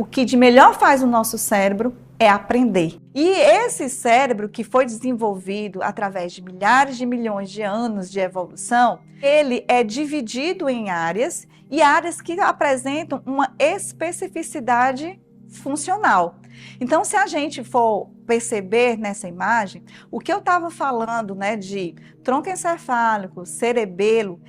O que de melhor faz o nosso cérebro é aprender. E esse cérebro que foi desenvolvido através de milhares de milhões de anos de evolução, ele é dividido em áreas e áreas que apresentam uma especificidade funcional. Então, se a gente for perceber nessa imagem, o que eu estava falando, né, de tronco encefálico, cerebelo,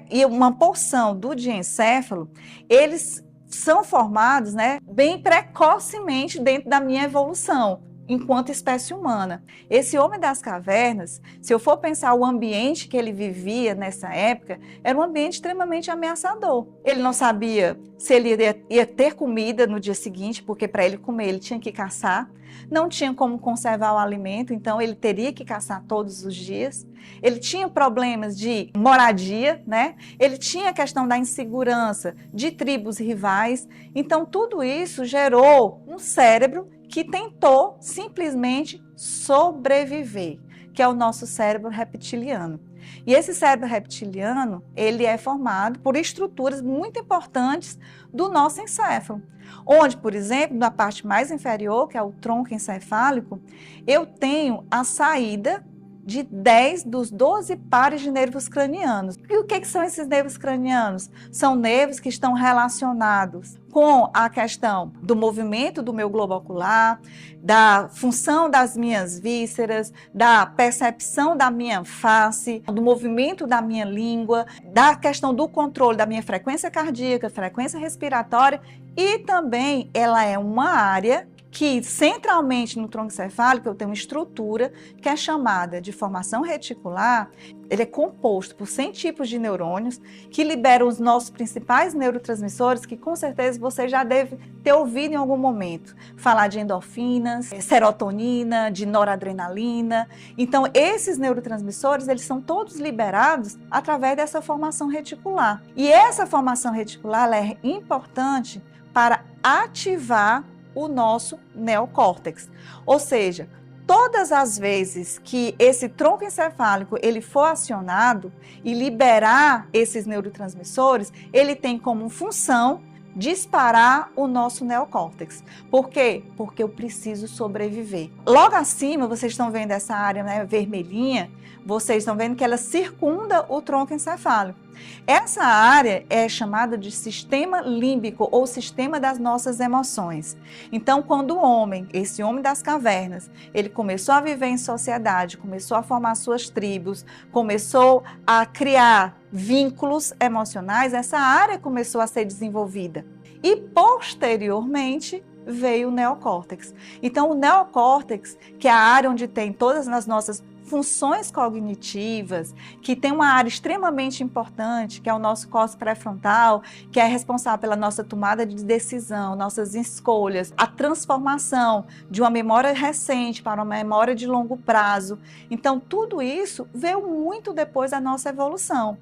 e uma porção do diencéfalo, eles são formados, né, bem precocemente dentro da minha evolução enquanto espécie humana. Esse homem das cavernas, se eu for pensar o ambiente que ele vivia nessa época, era um ambiente extremamente ameaçador. Ele não sabia se ele ia ter comida no dia seguinte, porque para ele comer ele tinha que caçar. Não tinha como conservar o alimento, então ele teria que caçar todos os dias. Ele tinha problemas de moradia, né? Ele tinha a questão da insegurança de tribos rivais. Então tudo isso gerou um cérebro que tentou simplesmente sobreviver, que é o nosso cérebro reptiliano. E esse cérebro reptiliano, ele é formado por estruturas muito importantes do nosso encéfalo, onde, por exemplo, na parte mais inferior, que é o tronco encefálico, eu tenho a saída de 10 dos 12 pares de nervos cranianos. E o que são esses nervos cranianos? São nervos que estão relacionados com a questão do movimento do meu globo ocular, da função das minhas vísceras, da percepção da minha face, do movimento da minha língua, da questão do controle da minha frequência cardíaca, frequência respiratória, e também ela é uma área que centralmente no tronco encefálico eu tenho uma estrutura que é chamada de formação reticular. Ele é composto por 100 tipos de neurônios que liberam os nossos principais neurotransmissores, que com certeza você já deve ter ouvido em algum momento. Falar de endorfinas, serotonina, de noradrenalina. Então, esses neurotransmissores, eles são todos liberados através dessa formação reticular. E essa formação reticular ela é importante para ativar o nosso neocórtex. Ou seja, todas as vezes que esse tronco encefálico ele for acionado e liberar esses neurotransmissores, ele tem como função disparar o nosso neocórtex. Por quê? Porque eu preciso sobreviver. Logo acima, vocês estão vendo essa área, né, vermelhinha, vocês estão vendo que ela circunda o tronco encefálico. Essa área é chamada de sistema límbico ou sistema das nossas emoções. Então, quando o homem, esse homem das cavernas, ele começou a viver em sociedade, começou a formar suas tribos, começou a criar vínculos emocionais, essa área começou a ser desenvolvida. E, posteriormente, veio o neocórtex. Então, o neocórtex, que é a área onde tem todas as nossas funções cognitivas, que tem uma área extremamente importante, que é o nosso córtex pré-frontal, que é responsável pela nossa tomada de decisão, nossas escolhas, a transformação de uma memória recente para uma memória de longo prazo. Então, tudo isso veio muito depois da nossa evolução.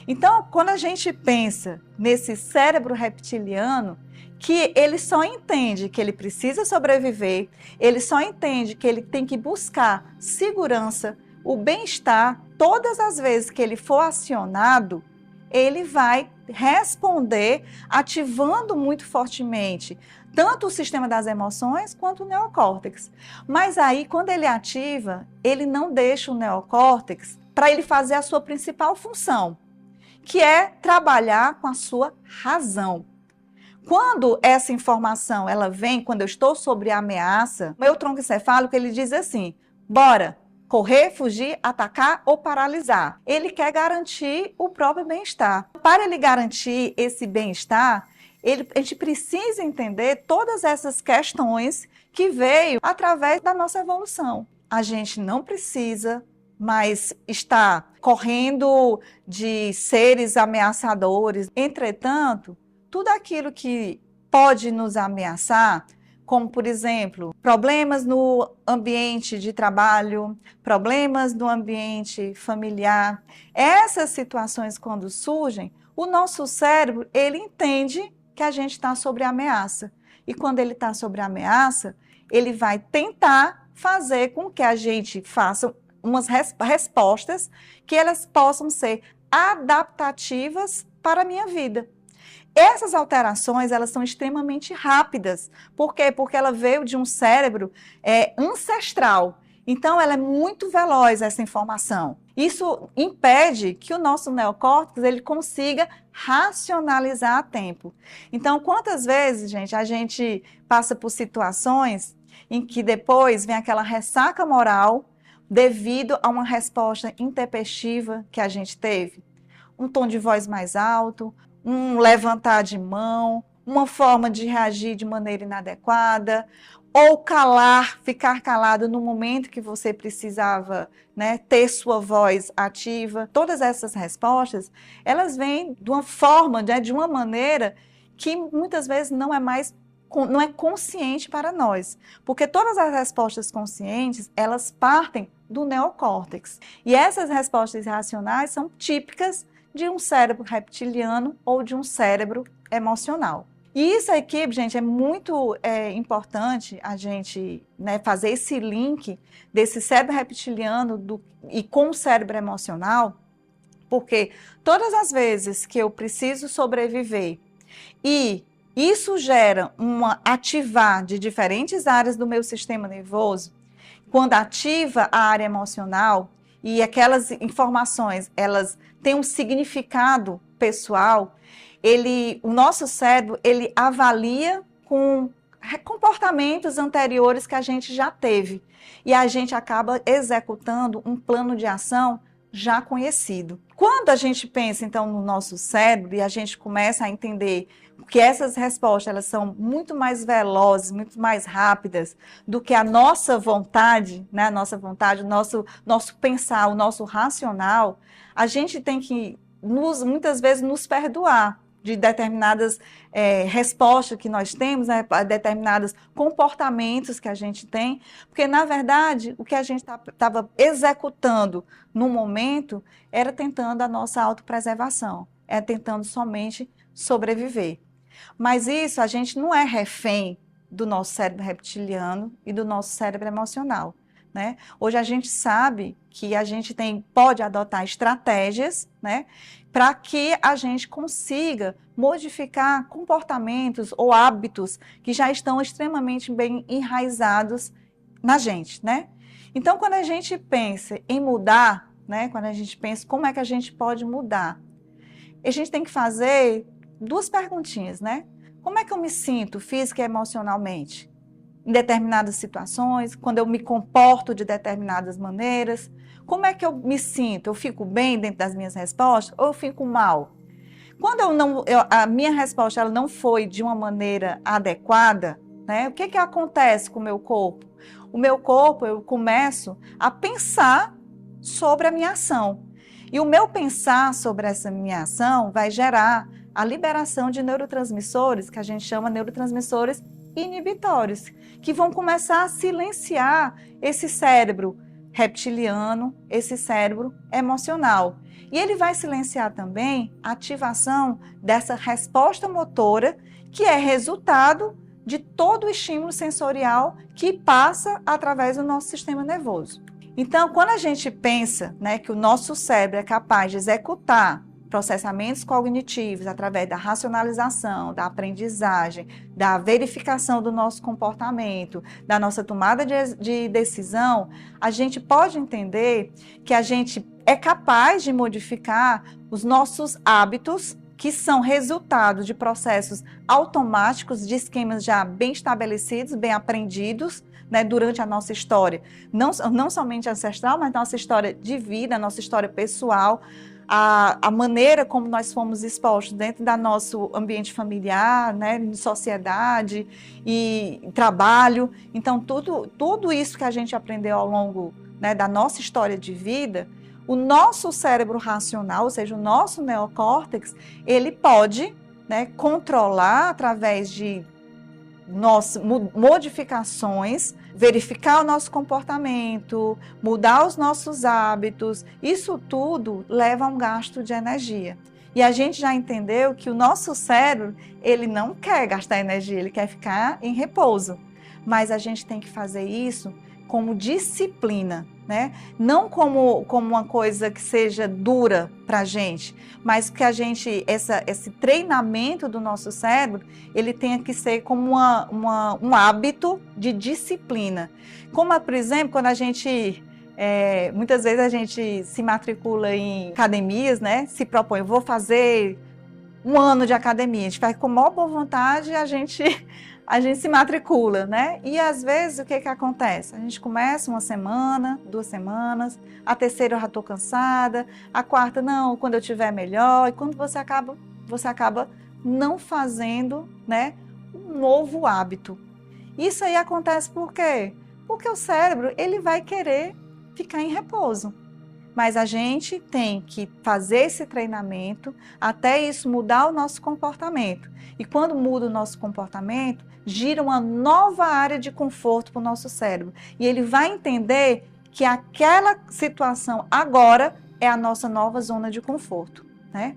Então, quando a gente pensa nesse cérebro reptiliano, que ele só entende que ele precisa sobreviver, ele só entende que ele tem que buscar segurança, o bem-estar, todas as vezes que ele for acionado, ele vai responder ativando muito fortemente tanto o sistema das emoções quanto o neocórtex. Mas aí, quando ele ativa, ele não deixa o neocórtex para ele fazer a sua principal função, que é trabalhar com a sua razão. Quando essa informação ela vem, quando eu estou sob ameaça, meu tronco encefálico ele diz assim, bora, correr, fugir, atacar ou paralisar. Ele quer garantir o próprio bem-estar. Para ele garantir esse bem-estar, a gente precisa entender todas essas questões que veio através da nossa evolução. A gente não precisa mais estar correndo de seres ameaçadores. Entretanto, tudo aquilo que pode nos ameaçar, como, por exemplo, problemas no ambiente de trabalho, problemas no ambiente familiar, essas situações, quando surgem, o nosso cérebro, ele entende que a gente está sob ameaça. E quando ele está sob ameaça, ele vai tentar fazer com que a gente faça umas respostas que elas possam ser adaptativas para a minha vida. essas alterações, elas são extremamente rápidas. Por quê? Porque ela veio de um cérebro ancestral. Então, ela é muito veloz, essa informação. Isso impede que o nosso neocórtex ele consiga racionalizar a tempo. Então, quantas vezes, gente, a gente passa por situações em que depois vem aquela ressaca moral devido a uma resposta intempestiva que a gente teve? Um tom de voz mais alto, um levantar de mão, uma forma de reagir de maneira inadequada, ou calar, ficar calado no momento que você precisava, né, ter sua voz ativa. Todas essas respostas, elas vêm de uma forma, né, de uma maneira que muitas vezes não é consciente para nós. Porque todas as respostas conscientes, elas partem do neocórtex. E essas respostas irracionais são típicas de um cérebro reptiliano ou de um cérebro emocional. E isso aqui, gente, é muito importante a gente, né, fazer esse link desse cérebro reptiliano e com o cérebro emocional, porque todas as vezes que eu preciso sobreviver e isso gera ativar de diferentes áreas do meu sistema nervoso, quando ativa a área emocional e aquelas informações, elas têm um significado pessoal, o nosso cérebro, ele avalia com comportamentos anteriores que a gente já teve. E a gente acaba executando um plano de ação já conhecido. Quando a gente pensa, então, no nosso cérebro e a gente começa a entender que essas respostas elas são muito mais velozes, muito mais rápidas do que a nossa vontade, né? A nossa vontade, o nosso pensar, o nosso racional, a gente tem que, muitas vezes, nos perdoar de determinadas respostas que nós temos, né, determinados comportamentos que a gente tem, porque, na verdade, o que a gente estava executando no momento era tentando a nossa autopreservação, é tentando somente sobreviver. Mas isso, a gente não é refém do nosso cérebro reptiliano e do nosso cérebro emocional, né? Hoje a gente sabe que a gente pode adotar estratégias, né, para que a gente consiga modificar comportamentos ou hábitos que já estão extremamente bem enraizados na gente, né? Então, quando a gente pensa em mudar, né, quando a gente pensa como é que a gente pode mudar, a gente tem que fazer duas perguntinhas, né? Como é que eu me sinto física e emocionalmente? Em determinadas situações, quando eu me comporto de determinadas maneiras, como é que eu me sinto? Eu fico bem dentro das minhas respostas ou eu fico mal? Quando a minha resposta ela não foi de uma maneira adequada, né, o que acontece com o meu corpo? O meu corpo, eu começo a pensar sobre a minha ação. E o meu pensar sobre essa minha ação vai gerar a liberação de neurotransmissores, que a gente chama neurotransmissores inibitórios, que vão começar a silenciar esse cérebro reptiliano, esse cérebro emocional. E ele vai silenciar também a ativação dessa resposta motora, que é resultado de todo o estímulo sensorial que passa através do nosso sistema nervoso. Então, quando a gente pensa, né, que o nosso cérebro é capaz de executar processamentos cognitivos através da racionalização, da aprendizagem, da verificação do nosso comportamento, da nossa tomada de decisão, a gente pode entender que a gente é capaz de modificar os nossos hábitos, que são resultado de processos automáticos, de esquemas já bem estabelecidos, bem aprendidos, né, durante a nossa história, não somente ancestral, mas nossa história de vida, nossa história pessoal, a maneira como nós fomos expostos dentro do nosso ambiente familiar, né, de sociedade e trabalho. Então, tudo isso que a gente aprendeu ao longo, né, da nossa história de vida, o nosso cérebro racional, ou seja, o nosso neocórtex, ele pode, né, controlar através de modificações, verificar o nosso comportamento, mudar os nossos hábitos. Isso tudo leva a um gasto de energia. E a gente já entendeu que o nosso cérebro, ele não quer gastar energia, ele quer ficar em repouso. Mas a gente tem que fazer isso como disciplina, né? Não como uma coisa que seja dura para a gente, mas que a gente, esse treinamento do nosso cérebro, ele tenha que ser como um hábito de disciplina. Como, por exemplo, quando a gente... muitas vezes a gente se matricula em academias, né? Se propõe, eu vou fazer 1 ano de academia. A gente vai com maior boa vontade, a gente se matricula, né? E às vezes o que acontece? A gente começa 1 semana, 2 semanas, a terceira eu já estou cansada, a quarta não, quando eu estiver melhor, e quando você acaba não fazendo, né, um novo hábito. Isso aí acontece por quê? Porque o cérebro, ele vai querer ficar em repouso. Mas a gente tem que fazer esse treinamento até isso mudar o nosso comportamento. E quando muda o nosso comportamento, gira uma nova área de conforto para o nosso cérebro. E ele vai entender que aquela situação agora é a nossa nova zona de conforto, né?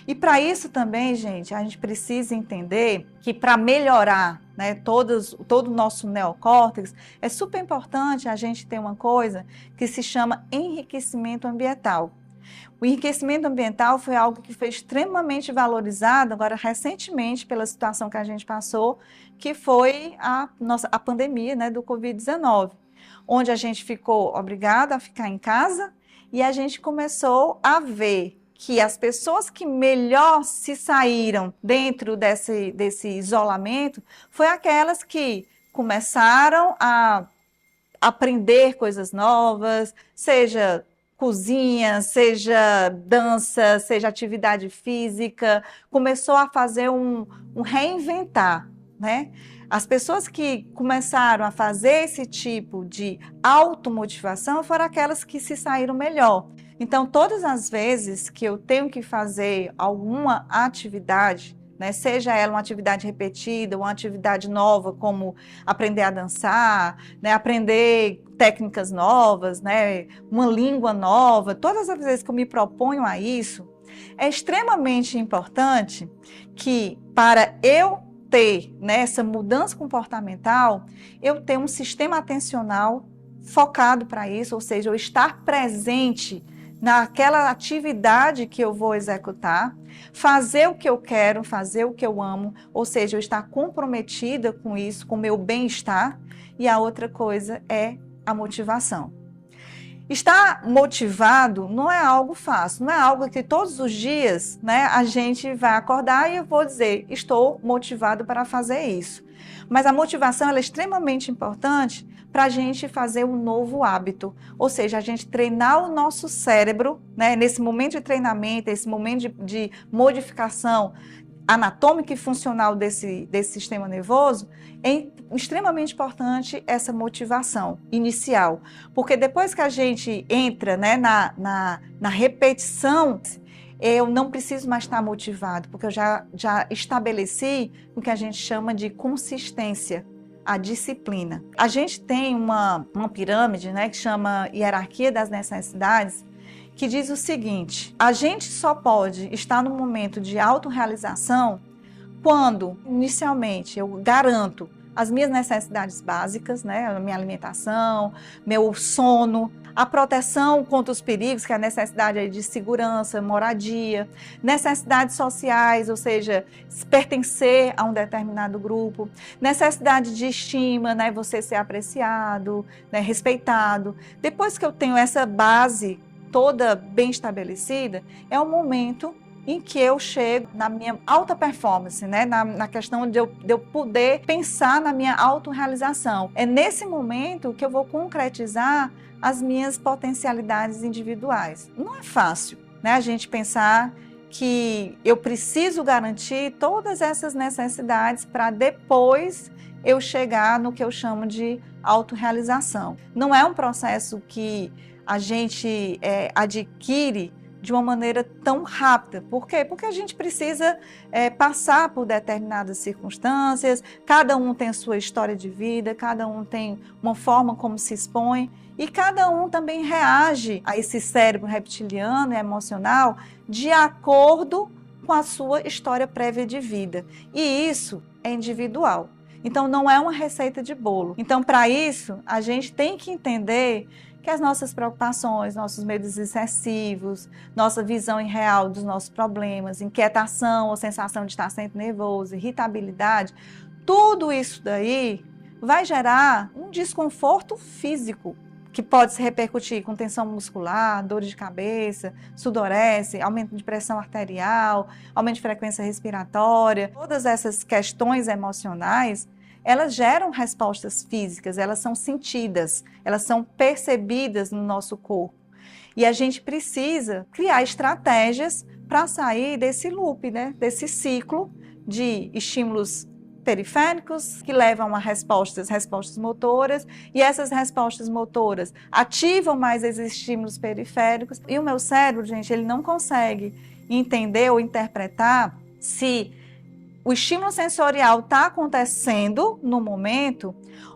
E para isso também, gente, a gente precisa entender que para melhorar, né, todo o nosso neocórtex, é super importante a gente ter uma coisa que se chama enriquecimento ambiental. O enriquecimento ambiental foi algo que foi extremamente valorizado agora recentemente pela situação que a gente passou, que foi a pandemia, né, do Covid-19, onde a gente ficou obrigado a ficar em casa e a gente começou a ver que as pessoas que melhor se saíram dentro desse isolamento foi aquelas que começaram a aprender coisas novas, seja cozinha, seja dança, seja atividade física, começou a fazer um reinventar, né? As pessoas que começaram a fazer esse tipo de automotivação foram aquelas que se saíram melhor. Então, todas as vezes que eu tenho que fazer alguma atividade, né, seja ela uma atividade repetida, uma atividade nova, como aprender a dançar, né, aprender técnicas novas, né, uma língua nova, todas as vezes que eu me proponho a isso, é extremamente importante que, para eu ter, né, essa mudança comportamental, eu ter um sistema atencional focado para isso, ou seja, eu estar presente naquela atividade que eu vou executar, fazer o que eu quero, fazer o que eu amo, ou seja, eu estar comprometida com isso, com o meu bem-estar. E a outra coisa é a motivação. Estar motivado não é algo fácil, não é algo que todos os dias, né, a gente vai acordar e eu vou dizer, estou motivado para fazer isso. Mas a motivação ela é extremamente importante para a gente fazer um novo hábito, ou seja, a gente treinar o nosso cérebro, né, nesse momento de treinamento, esse momento de modificação anatômica e funcional desse sistema nervoso, é extremamente importante essa motivação inicial, porque depois que a gente entra, né, na repetição, eu não preciso mais estar motivado, porque eu já estabeleci o que a gente chama de consistência, a disciplina. A gente tem uma pirâmide, né, que chama hierarquia das necessidades, que diz o seguinte: a gente só pode estar no momento de autorrealização quando, inicialmente, eu garanto as minhas necessidades básicas, né, a minha alimentação, meu sono, a proteção contra os perigos, que é a necessidade de segurança, moradia, necessidades sociais, ou seja, pertencer a um determinado grupo, necessidade de estima, né, você ser apreciado, né, respeitado. Depois que eu tenho essa base toda bem estabelecida, é o momento em que eu chego na minha alta performance, né? na questão de eu poder pensar na minha autorrealização. É nesse momento que eu vou concretizar as minhas potencialidades individuais. Não é fácil, né, a gente pensar que eu preciso garantir todas essas necessidades para depois eu chegar no que eu chamo de autorrealização. Não é um processo que a gente adquire de uma maneira tão rápida. Por quê? Porque a gente precisa passar por determinadas circunstâncias, cada um tem a sua história de vida, cada um tem uma forma como se expõe e cada um também reage a esse cérebro reptiliano e emocional de acordo com a sua história prévia de vida. E isso é individual. Então, não é uma receita de bolo. Então, para isso, a gente tem que entender que as nossas preocupações, nossos medos excessivos, nossa visão irreal dos nossos problemas, inquietação ou sensação de estar sempre nervoso, irritabilidade, tudo isso daí vai gerar um desconforto físico, que pode se repercutir com tensão muscular, dor de cabeça, sudorese, aumento de pressão arterial, aumento de frequência respiratória. Todas essas questões emocionais, elas geram respostas físicas, elas são sentidas, elas são percebidas no nosso corpo. E a gente precisa criar estratégias para sair desse loop, né? Desse ciclo de estímulos periféricos que levam a respostas motoras, e essas respostas motoras ativam mais esses estímulos periféricos, e o meu cérebro, gente, ele não consegue entender ou interpretar se o estímulo sensorial está acontecendo no momento,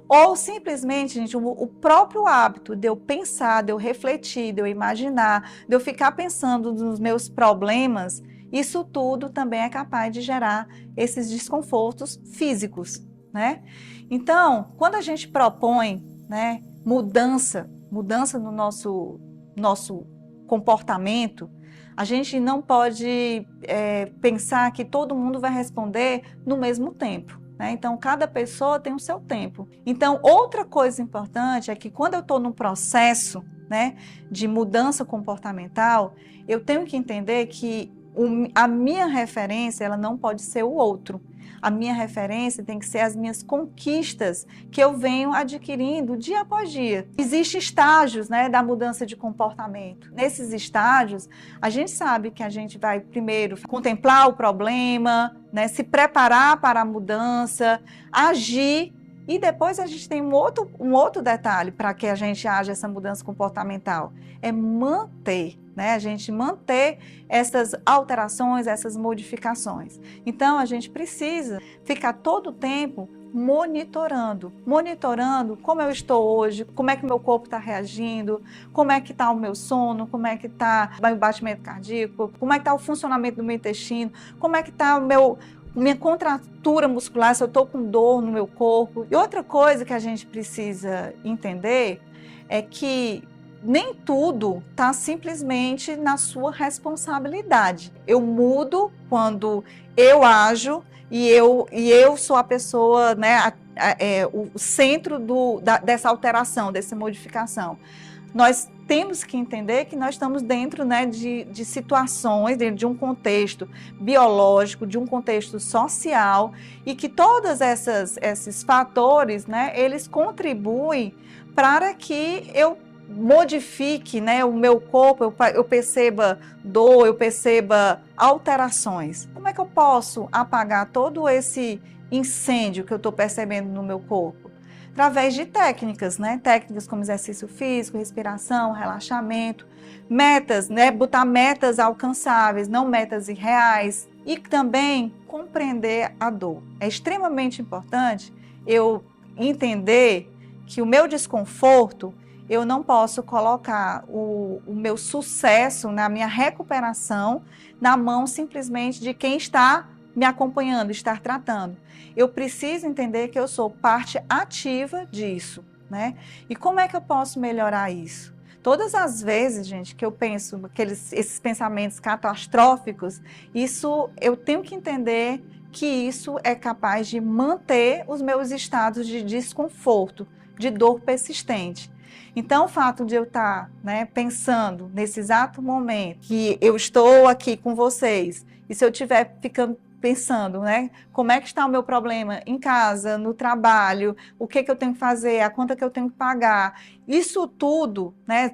ou simplesmente, gente, o próprio hábito de eu pensar, de eu refletir, de eu imaginar, de eu ficar pensando nos meus problemas, isso tudo também é capaz de gerar esses desconfortos físicos, né? Então, quando a gente propõe, né, mudança no nosso comportamento, a gente não pode pensar que todo mundo vai responder no mesmo tempo, né? Então, cada pessoa tem o seu tempo. Então, outra coisa importante é que quando eu estou num processo, né, de mudança comportamental, eu tenho que entender que a minha referência, ela não pode ser o outro. A minha referência tem que ser as minhas conquistas que eu venho adquirindo dia após dia. Existem estágios, né, da mudança de comportamento. Nesses estágios, a gente sabe que a gente vai primeiro contemplar o problema, né, se preparar para a mudança, agir. E depois a gente tem um outro detalhe para que a gente haja essa mudança comportamental, é manter, né? A gente manter essas alterações, essas modificações. Então, a gente precisa ficar todo o tempo monitorando como eu estou hoje, como é que o meu corpo está reagindo, como é que está o meu sono, como é que está o batimento cardíaco, como é que está o funcionamento do meu intestino, como é que está minha contratura muscular, se eu estou com dor no meu corpo. E outra coisa que a gente precisa entender é que nem tudo está simplesmente na sua responsabilidade. Eu mudo quando eu ajo e eu sou a pessoa, né, o centro dessa alteração, dessa modificação. Nós temos que entender que nós estamos dentro, né, de situações, dentro de um contexto biológico, de um contexto social, e que todos esses fatores, né, eles contribuem para que eu modifique, né, o meu corpo, eu perceba dor, eu perceba alterações. Como é que eu posso apagar todo esse incêndio que eu estou percebendo no meu corpo? Através de técnicas, né? Técnicas como exercício físico, respiração, relaxamento, metas, né? Botar metas alcançáveis, não metas irreais, e também compreender a dor. É extremamente importante eu entender que o meu desconforto, eu não posso colocar o meu sucesso, na minha recuperação, na mão simplesmente de quem está me acompanhando, estar tratando. Eu preciso entender que eu sou parte ativa disso, né? E como é que eu posso melhorar isso? Todas as vezes, gente, que eu penso esses pensamentos catastróficos, isso eu tenho que entender que isso é capaz de manter os meus estados de desconforto, de dor persistente. Então, o fato de eu estar, né, pensando nesse exato momento que eu estou aqui com vocês, e se eu estiver pensando, né, como é que está o meu problema em casa, no trabalho, o que eu tenho que fazer, a conta que eu tenho que pagar, isso tudo, né,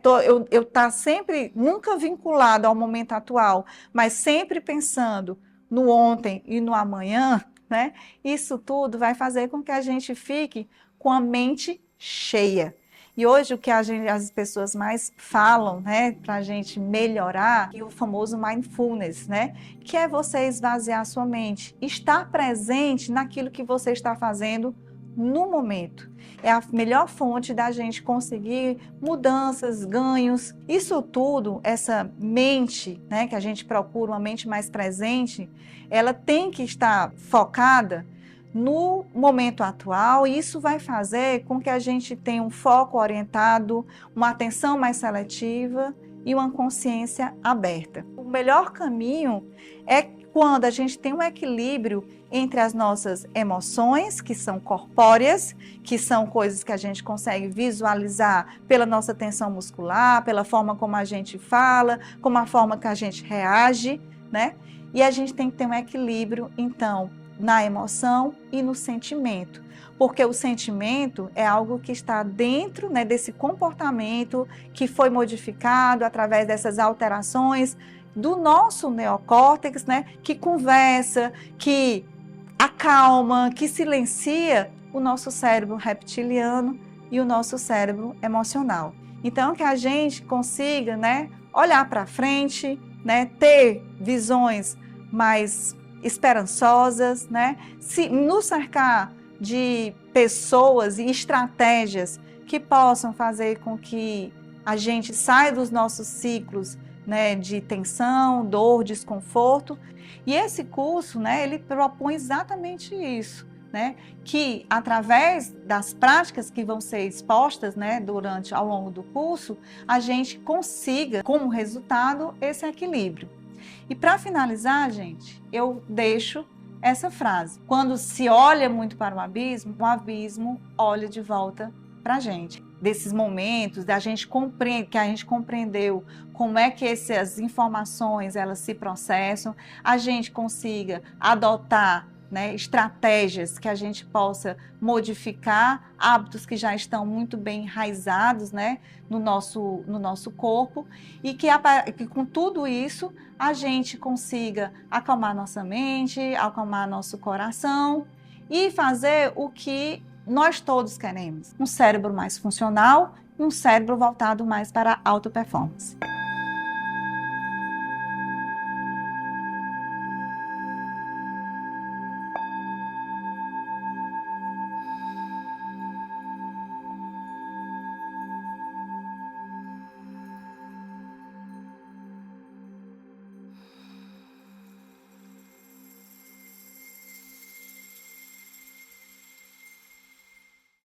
eu estar sempre, nunca vinculado ao momento atual, mas sempre pensando no ontem e no amanhã, né, isso tudo vai fazer com que a gente fique com a mente cheia. E hoje o que as pessoas mais falam, né, para a gente melhorar, é o famoso mindfulness, né, que é você esvaziar a sua mente, estar presente naquilo que você está fazendo no momento. É a melhor fonte da gente conseguir mudanças, ganhos. Isso tudo, essa mente, né, que a gente procura, uma mente mais presente, ela tem que estar focada no momento atual, isso vai fazer com que a gente tenha um foco orientado, uma atenção mais seletiva e uma consciência aberta. O melhor caminho é quando a gente tem um equilíbrio entre as nossas emoções, que são corpóreas, que são coisas que a gente consegue visualizar pela nossa tensão muscular, pela forma como a gente fala, como a forma que a gente reage, né? E a gente tem que ter um equilíbrio, então, na emoção e no sentimento, porque o sentimento é algo que está dentro, né, desse comportamento que foi modificado através dessas alterações do nosso neocórtex, né, que conversa, que acalma, que silencia o nosso cérebro reptiliano e o nosso cérebro emocional. Então, que a gente consiga, né, olhar para frente, né, ter visões mais esperançosas, né, nos cercar de pessoas e estratégias que possam fazer com que a gente saia dos nossos ciclos, né, de tensão, dor, desconforto. E esse curso, né, ele propõe exatamente isso, né, que através das práticas que vão ser expostas, né, ao longo do curso, a gente consiga, como resultado, esse equilíbrio. E para finalizar, gente, eu deixo essa frase: quando se olha muito para o abismo olha de volta para a gente. Desses momentos, que a gente compreendeu como é que essas informações elas se processam, a gente consiga adotar, né, estratégias que a gente possa modificar hábitos que já estão muito bem enraizados, né, no nosso corpo, e que com tudo isso a gente consiga acalmar nossa mente, acalmar nosso coração e fazer o que nós todos queremos: um cérebro mais funcional e um cérebro voltado mais para a alta performance.